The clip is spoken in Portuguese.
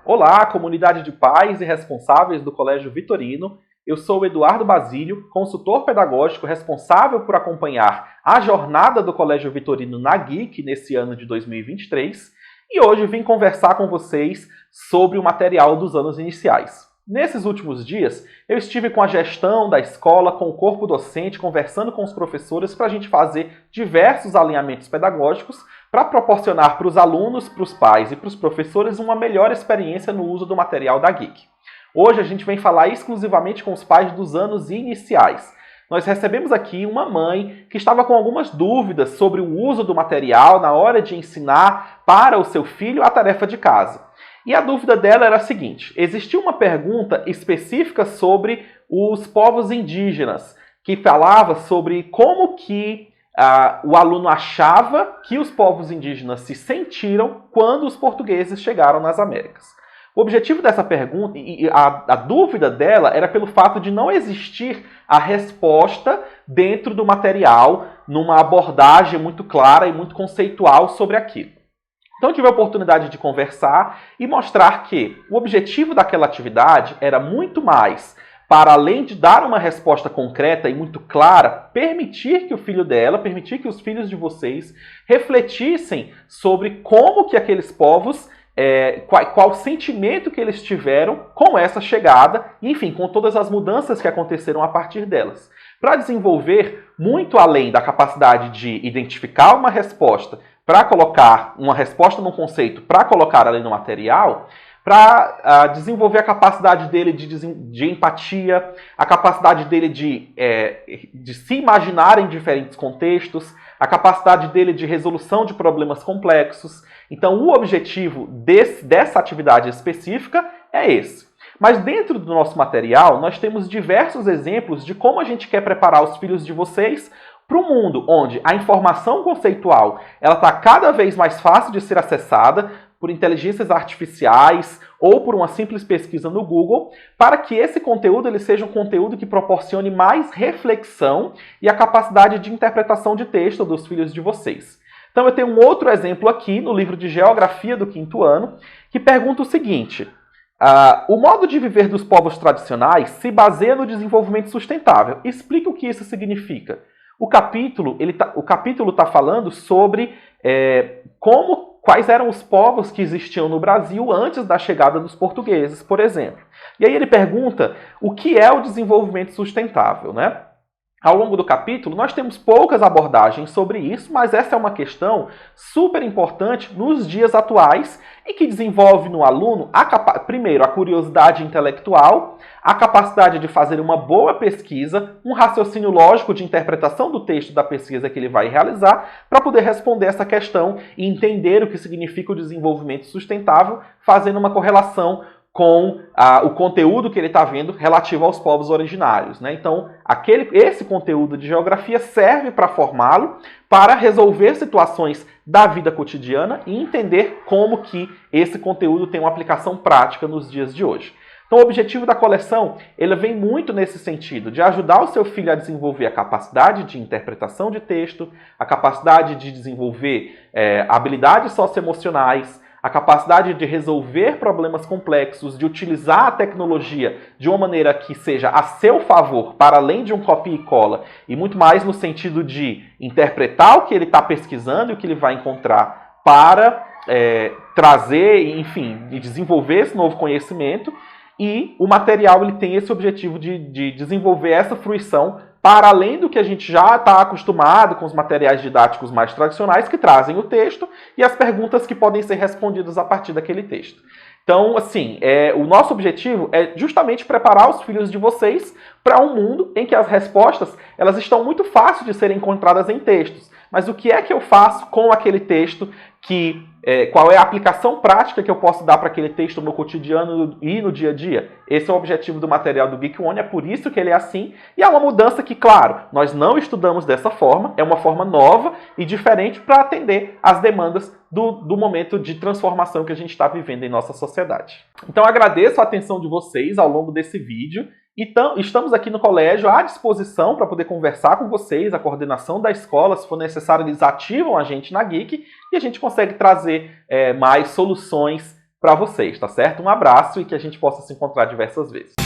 Olá, comunidade de pais e responsáveis do Colégio Vitorino. Eu sou o Eduardo Basílio, consultor pedagógico responsável por acompanhar a jornada do Colégio Vitorino na GIC nesse ano de 2023 e hoje vim conversar com vocês sobre o material dos anos iniciais. Nesses últimos dias, eu estive com a gestão da escola, com o corpo docente, conversando com os professores para a gente fazer diversos alinhamentos pedagógicos para proporcionar para os alunos, para os pais e para os professores uma melhor experiência no uso do material da GIC. Hoje a gente vem falar exclusivamente com os pais dos anos iniciais. Nós recebemos aqui uma mãe que estava com algumas dúvidas sobre o uso do material na hora de ensinar para o seu filho a tarefa de casa. E a dúvida dela era a seguinte: existia uma pergunta específica sobre os povos indígenas, que falava sobre como que o aluno achava que os povos indígenas se sentiram quando os portugueses chegaram nas Américas. O objetivo dessa pergunta, e a dúvida dela, era pelo fato de não existir a resposta dentro do material, numa abordagem muito clara e muito conceitual sobre aquilo. Então eu tive a oportunidade de conversar e mostrar que o objetivo daquela atividade era muito mais, para além de dar uma resposta concreta e muito clara, permitir que o filho dela, permitir que os filhos de vocês refletissem sobre como que aqueles povos, qual sentimento que eles tiveram com essa chegada, e, enfim, com todas as mudanças que aconteceram a partir delas. Para desenvolver muito além da capacidade de identificar uma resposta, para colocar uma resposta num conceito, para colocar ali no material, para desenvolver a capacidade dele de empatia, a capacidade dele de se imaginar em diferentes contextos, a capacidade dele de resolução de problemas complexos. Então, o objetivo dessa atividade específica é esse. Mas dentro do nosso material, nós temos diversos exemplos de como a gente quer preparar os filhos de vocês para um mundo onde a informação conceitual está cada vez mais fácil de ser acessada por inteligências artificiais ou por uma simples pesquisa no Google, para que esse conteúdo ele seja um conteúdo que proporcione mais reflexão e a capacidade de interpretação de texto dos filhos de vocês. Então eu tenho um outro exemplo aqui no livro de Geografia do 5º ano, que pergunta o seguinte: o modo de viver dos povos tradicionais se baseia no desenvolvimento sustentável. Explica o que isso significa. O capítulo está falando sobre quais eram os povos que existiam no Brasil antes da chegada dos portugueses, por exemplo. E aí ele pergunta o que é o desenvolvimento sustentável, né? Ao longo do capítulo, nós temos poucas abordagens sobre isso, mas essa é uma questão super importante nos dias atuais e que desenvolve no aluno, primeiro, a curiosidade intelectual, a capacidade de fazer uma boa pesquisa, um raciocínio lógico de interpretação do texto da pesquisa que ele vai realizar, para poder responder essa questão e entender o que significa o desenvolvimento sustentável, fazendo uma correlação com o conteúdo que ele está vendo relativo aos povos originários, né? Então, esse conteúdo de geografia serve para formá-lo, para resolver situações da vida cotidiana e entender como que esse conteúdo tem uma aplicação prática nos dias de hoje. Então, o objetivo da coleção ele vem muito nesse sentido, de ajudar o seu filho a desenvolver a capacidade de interpretação de texto, a capacidade de desenvolver habilidades socioemocionais, a capacidade de resolver problemas complexos, de utilizar a tecnologia de uma maneira que seja a seu favor, para além de um copia e cola, e muito mais no sentido de interpretar o que ele está pesquisando e o que ele vai encontrar para trazer, enfim, de desenvolver esse novo conhecimento. E o material ele tem esse objetivo de desenvolver essa fruição para além do que a gente já está acostumado com os materiais didáticos mais tradicionais que trazem o texto e as perguntas que podem ser respondidas a partir daquele texto. Então, assim, o nosso objetivo é justamente preparar os filhos de vocês para um mundo em que as respostas elas estão muito fáceis de serem encontradas em textos. Mas o que é que eu faço com aquele texto? Qual é a aplicação prática que eu posso dar para aquele texto no cotidiano e no dia a dia? Esse é o objetivo do material do Geek One, é por isso que ele é assim. E é uma mudança que, claro, nós não estudamos dessa forma, é uma forma nova e diferente para atender às demandas do momento de transformação que a gente está vivendo em nossa sociedade. Então agradeço a atenção de vocês ao longo desse vídeo. Então, estamos aqui no colégio à disposição para poder conversar com vocês, a coordenação da escola, se for necessário, eles ativam a gente na Geek e a gente consegue trazer mais soluções para vocês, tá certo? Um abraço e que a gente possa se encontrar diversas vezes.